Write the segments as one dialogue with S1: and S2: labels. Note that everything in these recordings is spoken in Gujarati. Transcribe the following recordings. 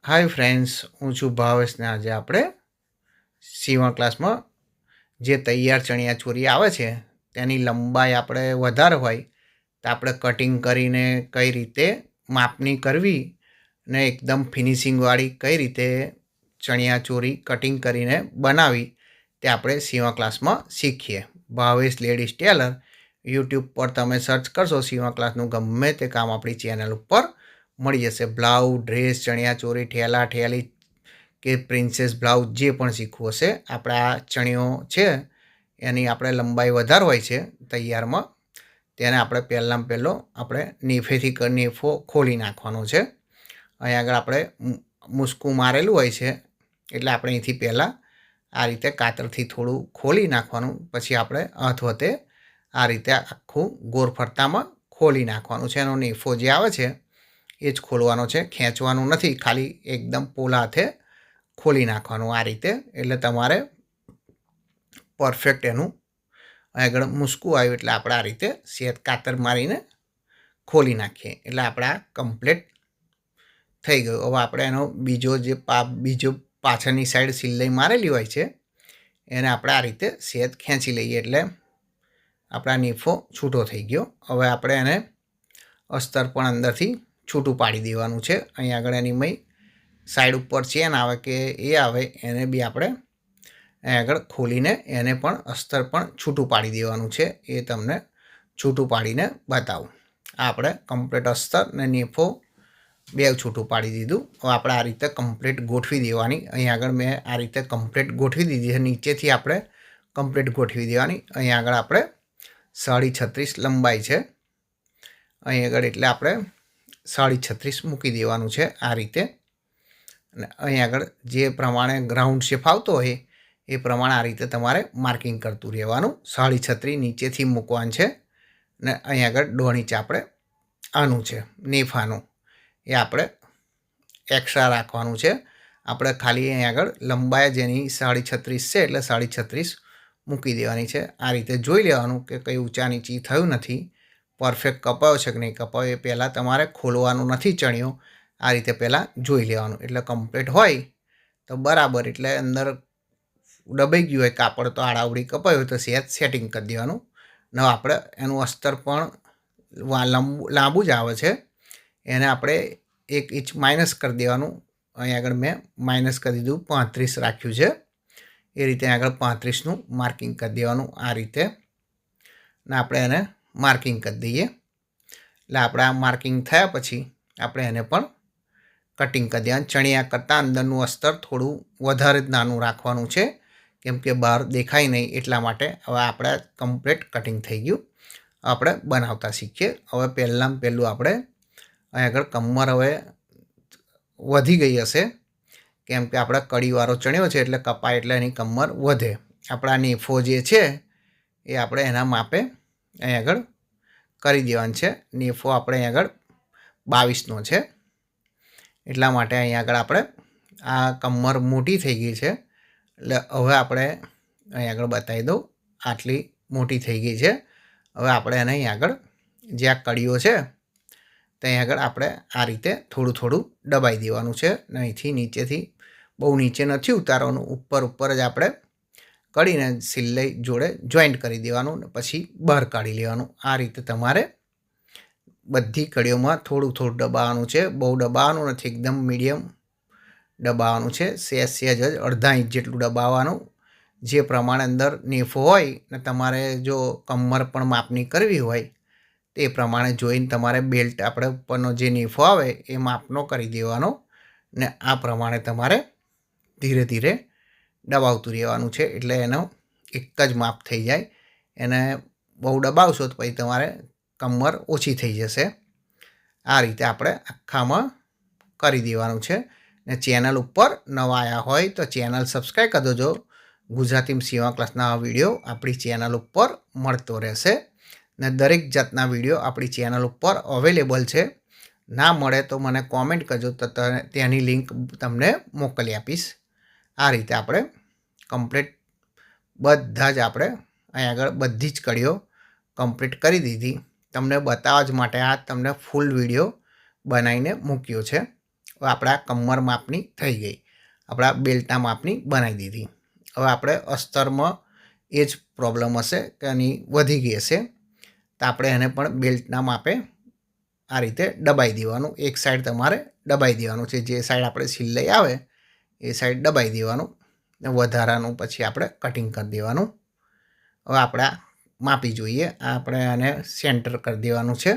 S1: हाय फ्रेंड्स, हूँ छू भावेश ने आज આપણે સીવણ ક્લાસમાં જે તૈયાર ચણિયાચોળી આવે છે તેની લંબાઈ આપણે વધારે હોય તો આપણે કટિંગ કરીને કઈ રીતે માપની કરવી ને એકદમ ફિનિશિંગવાળી કઈ રીતે ચણિયાચોળી કટિંગ કરીને બનાવી તે આપણે સીવણ ક્લાસમાં શીખીએ. ભાવેશ લેડીઝ ટેલર યુટ્યુબ પર તમે સર્ચ કરશો સીવણ ક્લાસનું ગમે તે કામ આપણી ચેનલ ઉપર મળી જશે. બ્લાઉઝ, ડ્રેસ, ચણિયાચોળી, ઠેલા ઠેલી કે પ્રિન્સેસ બ્લાઉઝ જે પણ શીખવું હશે. આપણા ચણિયો છે એની આપણે લંબાઈ વધારે હોય છે તૈયારમાં, તેને આપણે પહેલાં પહેલો આપણે નેફેથી નેફો ખોલી નાખવાનો છે. અહીં આગળ આપણે મૂસકું મારેલું હોય છે એટલે આપણે અહીંથી પહેલાં આ રીતે કાતરથી થોડું ખોલી નાખવાનું. પછી આપણે હાથ વતે આ રીતે આખું ગોળ ફરતામાં ખોલી નાખવાનું છે. એનો નેફો જે આવે છે એ જ ખોલવાનો છે, ખેંચવાનું નથી, ખાલી એકદમ પોલા હાથે ખોલી નાખવાનું આ રીતે. એટલે તમારે પરફેક્ટ એનું આગળ મૂસકું આવ્યું એટલે આપણે આ રીતે સેત કાતર મારીને ખોલી નાખીએ એટલે આપણા કમ્પ્લીટ થઈ ગયું. હવે આપણે એનો બીજો પાછળની સાઈડ સિલાઈ મારેલી હોય છે એને આપણે આ રીતે સેત ખેંચી લઈએ એટલે આપણા નેફો છૂટો થઈ ગયો. હવે આપણે એને અસ્તર પણ અંદરથી છૂટું પાડી દેવાનું છે. અહીં આગળ એની મય સાઈડ ઉપર ચેન આવે કે એ આવે એને બી આપણે આગળ ખોલીને એને પણ અસ્તર પણ છૂટું પાડી દેવાનું છે. એ તમને છૂટું પાડીને બતાવું. આપણે કમ્પ્લીટ અસ્તર ને નેફો બે છૂટું પાડી દીધું. હવે આપણે આ રીતે કમ્પ્લીટ ગોઠવી દેવાની. અહીં આગળ મેં આ રીતે કમ્પ્લીટ ગોઠવી દીધી છે. નીચેથી આપણે કમ્પ્લીટ ગોઠવી દેવાની. અહીં આગળ આપણે 36.5 લંબાઈ છે અહીં આગળ એટલે આપણે 36.5 મૂકી દેવાનું છે આ રીતે. અને અહીં આગળ જે પ્રમાણે ગ્રાઉન્ડ શેપ આવતો હોય એ પ્રમાણે આ રીતે તમારે માર્કિંગ કરતું રહેવાનું. 36.5 નીચેથી મૂકવાનું છે ને અહીં આગળ 1.5 ઇંચ આપણે આનું છે નેફાનું એ આપણે એક્સ્ટ્રા રાખવાનું છે. આપણે ખાલી અહીં આગળ લંબાઈ જેની 36.5 છે એટલે 36.5 મૂકી દેવાની છે. આ રીતે જોઈ લેવાનું કે કંઈ ઊંચા નીચી થયું નથી, પરફેક્ટ કપાયો છે કે નહીં કપાયો. એ પહેલાં તમારે ખોલવાનું નથી ચણિયો, આ રીતે પહેલાં જોઈ લેવાનું. એટલે કમ્પ્લીટ હોય તો બરાબર, એટલે અંદર દબાઈ ગયું હોય કાપડ તો આડાવડી કપાયું હોય તો સેટિંગ કરી દેવાનું. ને આપણે એનું અસ્તર પણ લાંબુ જ આવે છે એને આપણે 1 ઇંચ માઇનસ કરી દેવાનું. અહીં આગળ મેં માઇનસ કરી દીધું, 35 રાખ્યું છે. એ રીતે આગળ 35નું માર્કિંગ કરી દેવાનું આ રીતે. ને આપણે એને માર્કિંગ કરી દઈએ એટલે આપણા માર્કિંગ થયા પછી આપણે એને પણ કટિંગ કરી દેવાનું. ચણિયા કરતાં અંદરનું અસ્તર થોડું વધારે જ નાનું રાખવાનું છે કેમ કે બહાર દેખાય નહીં એટલા માટે. હવે આપણે કમ્પ્લીટ કટિંગ થઈ ગયું. આપણે બનાવતા શીખીએ. હવે પહેલું આપણે અહીં આગળ કમર હવે વધી ગઈ હશે કેમ કે આપણે કડીવાળો ચણ્યો છે એટલે કપાય એટલે એની કમર વધે. આપણા નેફો જે છે એ આપણે એના માપે અહીં આગળ કરી દેવાનું છે. નેફો આપણે અહીં આગળ 22નો છે એટલા માટે અહીં આગળ આપણે આ કમર મોટી થઈ ગઈ છે એટલે હવે આપણે અહીં આગળ બતાવી દઉં આટલી મોટી થઈ ગઈ છે. હવે આપણે એને અહીં આગળ જે આ કડીઓ છે ત્યાં આગળ આપણે આ રીતે થોડું થોડું દબાઈ દેવાનું છે. અહીંથી નીચેથી બહુ નીચે નથી ઉતારવાનું, ઉપર જ આપણે કડીને સિલાઈ જોડે જોઈન્ટ કરી દેવાનું ને પછી બહાર કાઢી લેવાનું. આ રીતે તમારે બધી કડીઓમાં થોડું થોડું દબાવવાનું છે. બહુ દબાવવાનું નથી, એકદમ મીડિયમ દબાવવાનું છે. સહેજ જ અડધા ઇંચ જેટલું દબાવવાનું. જે પ્રમાણે અંદર નેફો હોય ને તમારે જો કમર પણ માપની કરવી હોય તે પ્રમાણે જોઈને તમારે બેલ્ટ આપણે ઉપરનો જે નેફો આવે એ માપનો કરી દેવાનો ને આ પ્રમાણે તમારે ધીરે ધીરે દબાવતું રહેવાનું છે એટલે એનો એક જ માપ થઈ જાય. એને બહુ દબાવશો તો પછી તમારે કમર ઓછી થઈ જશે. આ રીતે આપણે આખામાં કરી દેવાનું છે. ને ચેનલ ઉપર નવા આવ્યા હોય તો ચેનલ સબસ્ક્રાઈબ કરી દેજો. ગુજરાતી સીવણ ક્લાસના વિડીયો આપણી ચેનલ ઉપર મળતો રહેશે ને દરેક જાતના વિડીયો આપણી ચેનલ ઉપર અવેલેબલ છે. ના મળે તો મને કોમેન્ટ કરજો તો તેની લિંક તમને મોકલી આપીશ. આ રીતે આપણે કમ્પ્લીટ બધા જ આપણે અહીં આગળ બધી જ કડીઓ કમ્પ્લીટ કરી દીધી. તમને બતાવવા જ માટે આ તમને ફૂલ વિડીયો બનાવીને મૂક્યો છે. હવે આપણા કમર માપની થઈ ગઈ, આપણા બેલ્ટના માપની બનાવી દીધી. હવે આપણે અસ્તરમાં એ જ પ્રોબ્લેમ હશે કે એની વધી ગઈ હશે, તો આપણે એને પણ બેલ્ટના માપે આ રીતે દબાઈ દેવાનું. એક સાઈડ તમારે દબાઈ દેવાનું છે, જે સાઈડ આપણે સિલાઈ આવે એ સાઈડ દબાઈ દેવાનું ને વધારાનું પછી આપણે કટિંગ કરી દેવાનું. હવે આપણે માપી જોઈએ, આપણે આને સેન્ટર કરી દેવાનું છે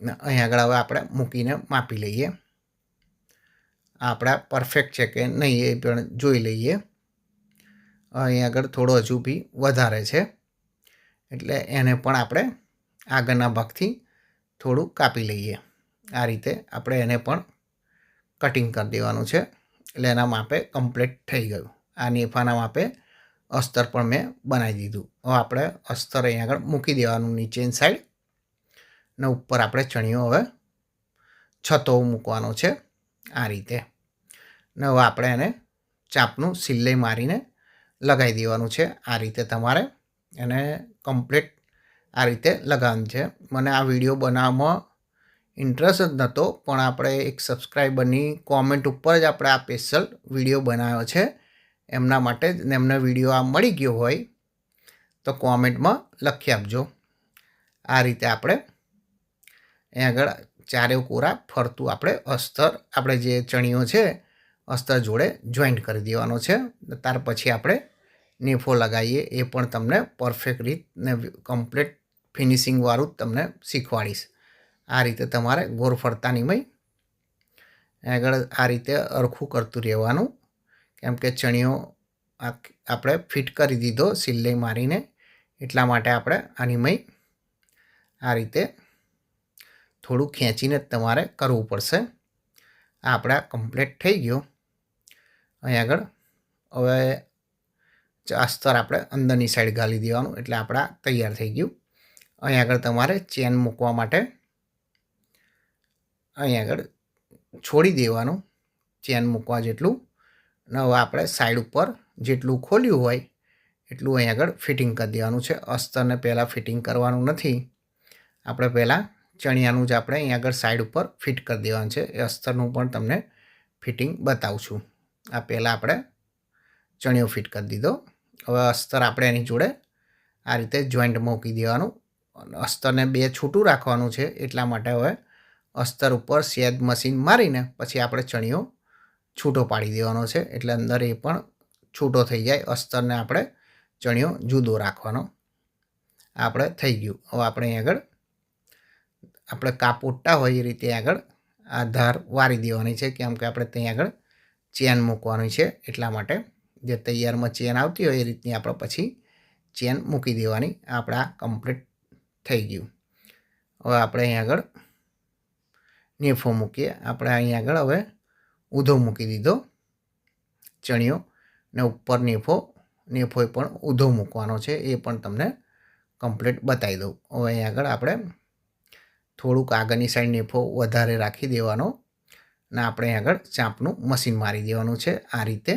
S1: ને અહીં આગળ હવે આપણે મૂકીને માપી લઈએ. આપણા પરફેક્ટ છે કે નહીં એ પણ જોઈ લઈએ. અહીં આગળ થોડો હજુ બી વધારે છે, એટલે એને પણ આપણે આગળના ભાગથી થોડું કાપી લઈએ. આ રીતે આપણે એને પણ કટિંગ કરી દેવાનું છે, એટલે એના માપે કમ્પ્લીટ થઈ ગયું. આ નેફાના માપે અસ્તર પણ મેં બનાવી દીધું. હવે આપણે અસ્તર અહીં આગળ મૂકી દેવાનું નીચેની સાઈડ ને ઉપર આપણે ચણિયો હવે છતો મૂકવાનો છે આ રીતે. ને હવે આપણે એને ચાપનું સિલાઈ મારીને લગાવી દેવાનું છે. આ રીતે તમારે એને કમ્પ્લીટ આ રીતે લગાવવાનું છે. મને આ વિડીયો બનાવવામાં ઇન્ટરેસ્ટ જ નહોતો, પણ આપણે એક સબસ્ક્રાઈબરની કોમેન્ટ ઉપર જ આપણે આ સ્પેશિયલ વિડીયો બનાવ્યો છે એમના માટે જ. ને એમને વિડીયો આ મળી ગયો હોય તો કોમેન્ટમાં લખી આપજો. આ રીતે આપણે અહીં આગળ ચારે કોરા ફરતું આપણે અસ્તર આપણે જે ચણિયો છે અસ્તર જોડે જોઈન્ટ કરી દેવાનો છે. ત્યાર પછી આપણે નેફો લગાવીએ એ પણ તમને પરફેક્ટ રીત ને કમ્પ્લીટ ફિનિશિંગવાળું જ તમને શીખવાડીશ. આ રીતે તમારે ગોળ ફરતાનીમય આગળ આ રીતે અરખું કરતું રહેવાનું, કેમ કે ચણિયો આપણે ફિટ કરી દીધો સિલાઈ મારીને, એટલા માટે આપણે આનીમય આ રીતે થોડું ખેંચીને જ તમારે કરવું પડશે. આ આપણા કમ્પ્લીટ થઈ ગયો. અહીં આગળ હવે અસ્તર આપણે અંદરની સાઈડ ગાળી દેવાનું, એટલે આપણા તૈયાર થઈ ગયું. અહીં આગળ તમારે ચેન મૂકવા માટે અહીં આગળ છોડી દેવાનું ચેન મૂકવા જેટલું, ને હવે આપણે સાઈડ ઉપર જેટલું ખોલ્યું હોય એટલું અહીં આગળ ફિટિંગ કરી દેવાનું છે. અસ્તરને પહેલાં ફિટિંગ કરવાનું નથી, આપણે પહેલાં ચણિયાનું જ આપણે અહીં આગળ સાઈડ ઉપર ફિટ કરી દેવાનું છે. એ અસ્તરનું પણ તમને ફિટિંગ બતાવું છું. આ પહેલાં આપણે ચણિયો ફિટ કરી દીધો. હવે અસ્તર આપણે એની જોડે આ રીતે જોઈન્ટ મૂકી દેવાનું. અસ્તરને બે છૂટું રાખવાનું છે, એટલા માટે હવે અસ્તર ઉપર સેજ મશીન મારીને પછી આપણે ચણિયો છૂટો પાડી દેવાનો છે, એટલે અંદર એ પણ છૂટો થઈ જાય. અસ્તરને આપણે ચણિયો જુદો રાખવાનો. આપણે થઈ ગયું. હવે આપણે અહીં આગળ આપણે કાપ ઉઠતા હોય એ રીતે આગળ આ ધાર વારી દેવાની છે, કેમ કે આપણે ત્યાં આગળ ચેન મૂકવાની છે, એટલા માટે જે તૈયારમાં ચેન આવતી હોય એ રીતની આપણે પછી ચેન મૂકી દેવાની. આપણા કમ્પ્લીટ થઈ ગયું. હવે આપણે અહીં આગળ નેફો મૂકીએ. આપણે અહીં આગળ હવે ઊંધો મૂકી દીધો ચણિયો ને ઉપર નેફો પણ ઊંધો મૂકવાનો છે, એ પણ તમને કમ્પ્લીટ બતાવી દઉં. હવે અહીં આગળ આપણે થોડુંક આગળની સાઈડ નેફો વધારે રાખી દેવાનો ને આપણે અહીં આગળ ચાંપનું મશીન મારી દેવાનું છે. આ રીતે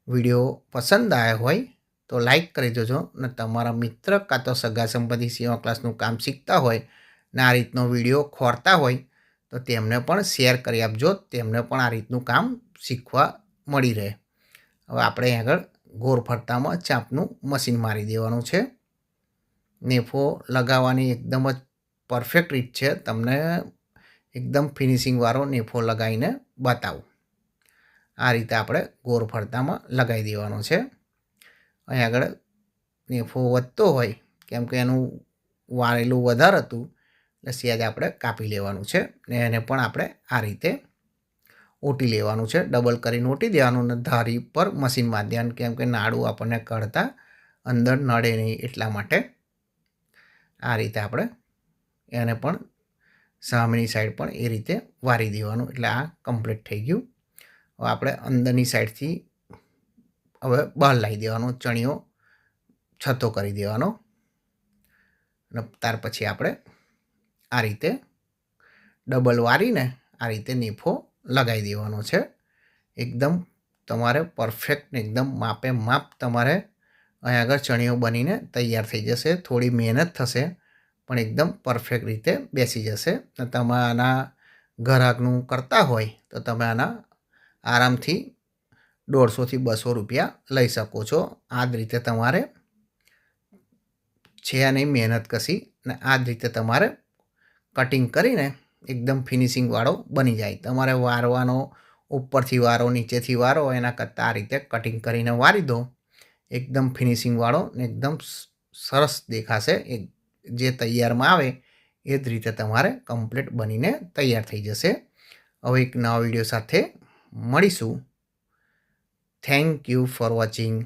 S1: વિડીયો પસંદ આવ્યો હોય તો લાઈક કરી દેજો, ને તમારા મિત્ર કાં તો સગા સંબંધી સીવણ ક્લાસનું કામ શીખતા હોય ને આ રીતનો વિડીયો ખોરતા હોય તો તેમને પણ શેર કરી આપજો, તેમને પણ આ રીતનું કામ શીખવા મળી રહે. હવે આપણે અહીં આગળ ગોળ ફરતામાં ચાંપનું મશીન મારી દેવાનું છે. નેફો લગાવવાની એકદમ જ પરફેક્ટ રીત છે, તમને એકદમ ફિનિશિંગવાળો નેફો લગાવીને બતાવું. આ રીતે આપણે ગોળ ફરતામાં લગાવી દેવાનો છે. અહીં આગળ નેફો વધતો હોય, કેમ કે એનું વાળેલું વધારે હતું, એટલે સેજ આપણે કાપી લેવાનું છે ને એને પણ આપણે આ રીતે ઓટી લેવાનું છે. ડબલ કરીને ઓટી દેવાનું ને ધારી પર મશીન મારી દેવાનું, કેમ કે નાડું આપણને કાઢતા અંદર નડે નહીં, એટલા માટે આ રીતે આપણે એને પણ સામેની સાઈડ પણ એ રીતે વારી દેવાનું. એટલે આ કમ્પ્લીટ થઈ ગયું. હવે આપણે અંદરની સાઈડથી હવે બહાર લાવી દેવાનો, ચણિયો છતો કરી દેવાનો અને ત્યાર પછી આપણે આ રીતે ડબલ વારીને આ રીતે નેફો લગાવી દેવાનો છે. એકદમ તમારે પરફેક્ટ એકદમ માપે માપ તમારે અહીં આગળ ચણિયો બનીને તૈયાર થઈ જશે. થોડી મહેનત થશે પણ એકદમ પરફેક્ટ રીતે બેસી જશે. તમે આના ગ્રાહકનું કરતા હોય તો તમે આના આરામથી 150 થી 200 રૂપિયા લઈ શકો છો. આ જ રીતે તમારે છે નહીં મહેનત કશી ને આ જ રીતે તમારે કટિંગ કરીને એકદમ ફિનિશિંગવાળો બની જાય. તમારે વારવાનો ઉપરથી વારો નીચેથી વારો એના કરતાં આ રીતે કટિંગ કરીને વારી દો. એકદમ ફિનિશિંગવાળો ને એકદમ સરસ દેખાશે. જે તૈયારમાં આવે એ જ રીતે તમારે કમ્પ્લીટ બનીને તૈયાર થઈ જશે. હવે એક નવા વિડીયો સાથે મળીશું. Thank you for watching.